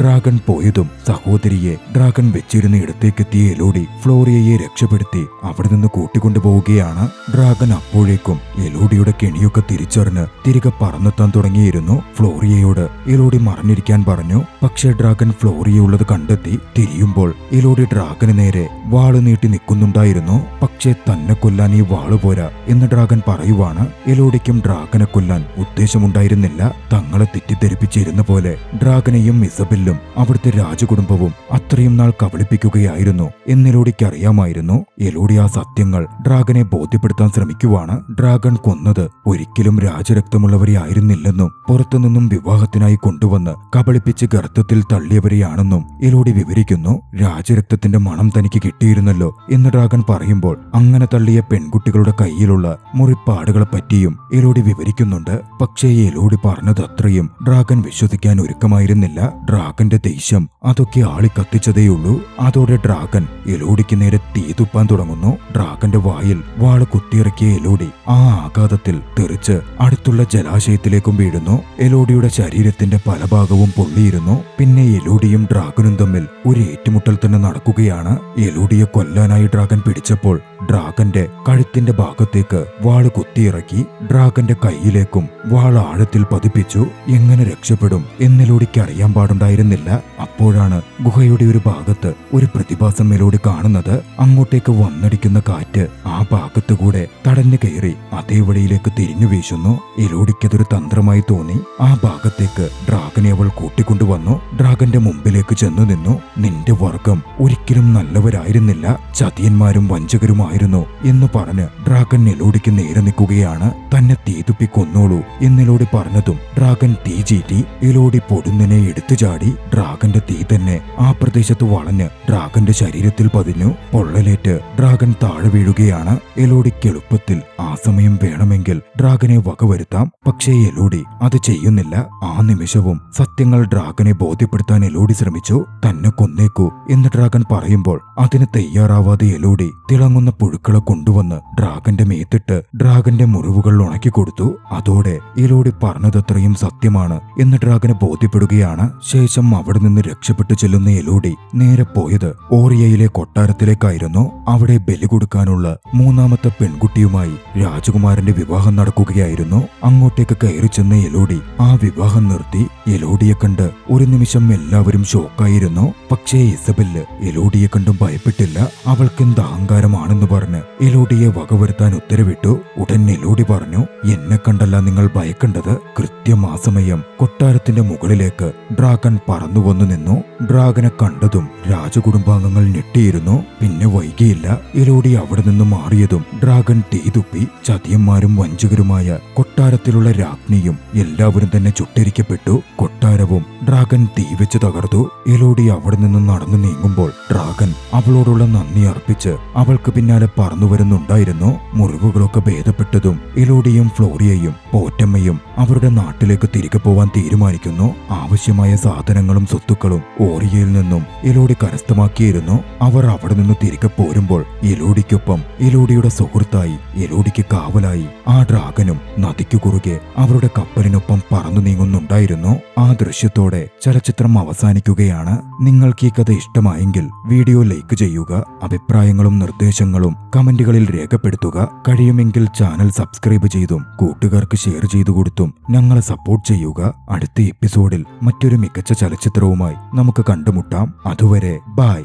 ഡ്രാഗൻ പോയതും സഹോദരിയെ ഡ്രാഗൻ വെച്ചിരുന്ന ഇടത്തേക്കെത്തിയ എലോഡി ഫ്ലോറിയയെ രക്ഷപ്പെടുത്തി അവിടെ നിന്ന് കൂട്ടിക്കൊണ്ടുപോവുകയാണ്. ഡ്രാഗൻ അപ്പോഴേക്കും എലോഡിയുടെ കെണിയൊക്കെ തിരിച്ചറിഞ്ഞ് തിരികെ പറന്നെത്താൻ തുടങ്ങിയിരുന്നു. ഫ്ലോറിയയോട് എലോഡി മറഞ്ഞിരിക്കാൻ പറഞ്ഞു. പക്ഷേ ഡ്രാഗൻ ഫ്ലോറിയുള്ളത് കണ്ടെത്തി. തിരിയുമ്പോൾ എലോഡി ഡ്രാഗന് നേരെ വാള് നീട്ടി നിൽക്കുന്നുണ്ടായിരുന്നു. പക്ഷേ തന്നെ കൊല്ലാൻ ഈ വാള് പോരാ എന്ന് ഡ്രാഗൻ പറയുവാണ്. എലോഡിക്കും ഡ്രാഗനെ കൊല്ലാൻ ഉദ്ദേശമുണ്ടായിരുന്നില്ല. തങ്ങളെ തെറ്റിദ്ധരിപ്പിച്ചിരുന്ന പോലെ ഡ്രാഗനെയും ഇസബെല്ലും അവിടുത്തെ രാജകുടുംബവും അത്രയും നാൾ കബളിപ്പിക്കുകയായിരുന്നു എന്നെലോഡിക്ക് അറിയാമായിരുന്നു. എലോഡി ആ സത്യങ്ങൾ ഡ്രാഗനെ ബോധ്യപ്പെടുത്താൻ ശ്രമിക്കുവാണ്. ഡ്രാഗൺ കൊന്നത് ഒരിക്കലും രാജരക്തമുള്ളവരെ ആയിരുന്നില്ലെന്നും പുറത്തുനിന്നും വിവാഹത്തിനായി കൊണ്ടുവന്ന് കബളിപ്പിച്ച് ഗർത്തത്തിൽ തള്ളിയവരെയാണെന്നും എലോഡി വിവരിക്കുന്നു. രാജരക്തത്തിന്റെ മണം തനിക്ക് കിട്ടിയിരുന്നല്ലോ എന്ന് ഡ്രാഗൺ പറയുമ്പോൾ അങ്ങനെ തള്ളിയ പെൺകുട്ടികളുടെ കയ്യിലുള്ള മുറിപ്പാടുകളെ പറ്റിയും എലോഡി വിവരിക്കുന്നുണ്ട്. പക്ഷേ എലോഡി പറഞ്ഞത് അത്രയും ഡ്രാഗൻ വിശ്വസിക്കാൻ ഒരുക്കമായിരുന്നില്ല. ഡ്രാഗന്റെ ദേഷ്യം അതൊക്കെ ആളിക്കത്തിച്ചതേയുള്ളൂ. അതോടെ ഡ്രാഗൻ എലോഡിക്ക് നേരെ തീ തുപ്പാൻ തുടങ്ങുന്നു. ഡ്രാഗന്റെ വായിൽ വാള് കുത്തിയിറക്കിയ എലോഡി ആ ആഘാതത്തിൽ തെറിച്ച് അടുത്തുള്ള ജലാശയത്തിലേക്കും വീഴുന്നു. എലോഡിയുടെ ശരീരത്തിന്റെ പല ഭാഗവും പൊള്ളിയിരുന്നു. പിന്നെ എലോഡിയും ഡ്രാഗനും തമ്മിൽ ഒരു ഏറ്റുമുട്ടൽ തന്നെ നടക്കുകയാണ്. എലോഡിയെ കൊല്ലാനായി ഡ്രാഗൻ പിടിച്ചപ്പോൾ ഡ്രാഗന്റെ കഴുത്തിന്റെ ഭാഗത്തേക്ക് വാള് കുത്തിയിറക്കി. ഡ്രാഗന്റെ കയ്യിലേക്കും വാൾ ആഴത്തിൽ പതിപ്പിച്ചു. എങ്ങനെ രക്ഷപ്പെടും എന്നെലോഡിക്ക് അറിയാൻ പാടുണ്ടായിരുന്നില്ല. അപ്പോഴാണ് ഗുഹയുടെ ഒരു ഭാഗത്ത് ഒരു പ്രതിഭാസം എലോഡി കാണുന്നത്. അങ്ങോട്ടേക്ക് വന്നടിക്കുന്ന കാറ്റ് ആ ഭാഗത്ത് കൂടെ തടഞ്ഞു കയറി അതേ വഴിയിലേക്ക് തിരിഞ്ഞു വീശുന്നു. എലോഡിക്കതൊരു തന്ത്രമായി തോന്നി. ആ ഭാഗത്തേക്ക് ഡ്രാഗനെ അവൾ കൂട്ടിക്കൊണ്ടുവന്നു. ഡ്രാഗന്റെ മുമ്പിലേക്ക് ചെന്നു നിന്നു. നിന്റെ വർഗം ഒരിക്കലും നല്ലവരായിരുന്നില്ല, ചതിയന്മാരും വഞ്ചകരുമായിരുന്നു എന്ന് പറഞ്ഞ് ഡ്രാഗൻ എലോഡിക്ക് നേരെ നിൽക്കുകയാണ്. തന്നെ തീതുപ്പി കൊന്നോളൂ എന്നെലോഡി പറഞ്ഞതും ഡ്രാഗൻ തീ ചീറ്റി. എലോഡി പൊടുന്നനെ എടുത്തു ചാടി. ഡ്രാഗന്റെ തീ തന്നെ ആ പ്രദേശത്ത് വളഞ്ഞ് ഡ്രാഗന്റെ ശരീരത്തിൽ പതിഞ്ഞു. പൊള്ളലേറ്റ് ഡ്രാഗൻ താഴെ വീഴുകയാണ്. എലോഡിക്ക് എളുപ്പത്തിൽ ആ സമയം വേണമെങ്കിൽ ഡ്രാഗനെ വകവരുത്താം. പക്ഷേ എലോഡി അത് ചെയ്യുന്നില്ല. ആ നിമിഷവും സത്യങ്ങൾ ഡ്രാഗനെ ബോധ്യപ്പെടുത്താൻ എലോഡി ശ്രമിച്ചു. തന്നെ കൊന്നേക്കൂ എന്ന് ഡ്രാഗൻ പറയുമ്പോൾ അതിന് തയ്യാറാവാതെ എലോഡി തിളങ്ങുന്ന പുഴുക്കളെ കൊണ്ടുവന്ന് ഡ്രാഗന്റെ മേത്തിട്ട് ഡ്രാഗന്റെ മുറിവുകൾ ഉണക്കി കൊടുത്തു. അതോടെ എലോഡി പറഞ്ഞതത്രയും സത്യമാണ് എന്ന് ഡ്രാഗന് ബോധ്യപ്പെടുകയാണ്. ശേഷം അവിടെ നിന്ന് രക്ഷപ്പെട്ടു ചെല്ലുന്ന എലോഡി നേരെ പോയത് ഓറിയയിലെ കൊട്ടാരത്തിലേക്കായിരുന്നു. അവിടെ ബലി കൊടുക്കാനുള്ള മൂന്നാമത്തെ പെൺകുട്ടിയുമായി രാജകുമാരന്റെ വിവാഹം നടക്കുകയായിരുന്നു. അങ്ങോട്ടേക്ക് കയറി ചെന്ന എലോഡി ആ വിവാഹം നിർത്തി. എലോഡിയെ കണ്ട് ഒരു നിമിഷം എല്ലാവരും ഷോക്കായിരുന്നു. പക്ഷേ ഇസബെല്ല് എലോഡിയെ കണ്ടും ഭയപ്പെട്ടില്ല. അവൾക്കെന്ത് അഹങ്കാരമാണെന്ന് പറഞ്ഞ് എലോഡിയെ വകവരുത്താൻ ഉത്തരവിട്ടു. ഉടൻ എലോഡി പറഞ്ഞു, എന്നെ കണ്ടല്ല നിങ്ങൾ ഭയക്കേണ്ടത്. കൃത്യം ആ സമയം കൊട്ടാരത്തിന്റെ മുകളിലേക്ക് ഡ്രാഗൻ പറന്നു വന്നു നിന്നു. ഡ്രാഗനെ കണ്ടതും രാജകുടുംബാംഗങ്ങൾ ഞെട്ടിയിരുന്നു. പിന്നെ വൈകിയില്ല. എലോഡി അവിടെ നിന്ന് മാറിയതും ഡ്രാഗൻ തീ തുപ്പി. ചതിയന്മാരും വഞ്ചകരുമായ കൊട്ടാരത്തിലുള്ള രാജ്ഞിയും എല്ലാവരും തന്നെ ചുട്ടരിക്കപ്പെട്ടു. കൊട്ടാരവും ഡ്രാഗൻ തീ വെച്ച് തകർത്തു. എലോഡി അവിടെ നിന്ന് നടന്നു നീങ്ങുമ്പോൾ ഡ്രാഗൻ അവളോടുള്ള നന്ദി അർപ്പിച്ച് അവൾക്ക് പിന്നാലെ പറന്നു വരുന്നുണ്ടായിരുന്നു. മുറിവുകളൊക്കെ ഭേദപ്പെട്ടതും എലോഡിയും ഫ്ലോറിയയും പോറ്റമ്മയും അവരുടെ നാട്ടിലേക്ക് തിരികെ പോവാൻ തീരുമാനിക്കുന്നു. ആവശ്യമായ സാധനങ്ങളും സ്വത്തുക്കളും ഓറിയയിൽ നിന്നും എലോഡി കരസ്ഥമാക്കിയിരുന്നു. അവർ അവിടെ നിന്ന് തിരികെ പോരുമ്പോൾ എലോഡിക്കൊപ്പം എലോഡിയുടെ സുഹൃത്തായി എലോഡിക്ക് കാവലായി ആ ഡ്രാഗനും നദിക്കു കുറുകെ അവരുടെ കപ്പലിനൊപ്പം പറന്നു നീങ്ങുന്നുണ്ടായിരുന്നു. ആ ദൃശ്യത്തോടെ ചലച്ചിത്രം അവസാനിക്കുകയാണ്. നിങ്ങൾക്ക് ഈ കഥ ഇഷ്ടമായെങ്കിൽ വീഡിയോ ലൈക്ക് ചെയ്യുക. അഭിപ്രായങ്ങളും നിർദ്ദേശങ്ങളും തോന്നുന്നതും കമന്റുകളിൽ രേഖപ്പെടുത്തുക. കഴിയുമെങ്കിൽ ചാനൽ സബ്സ്ക്രൈബ് ചെയ്തും കൂട്ടുകാർക്ക് ഷെയർ ചെയ്തു കൊടുത്തും ഞങ്ങളെ സപ്പോർട്ട് ചെയ്യുക. അടുത്ത എപ്പിസോഡിൽ മറ്റൊരു മികച്ച ചലച്ചിത്രവുമായി നമുക്ക് കണ്ടുമുട്ടാം. അതുവരെ ബൈ.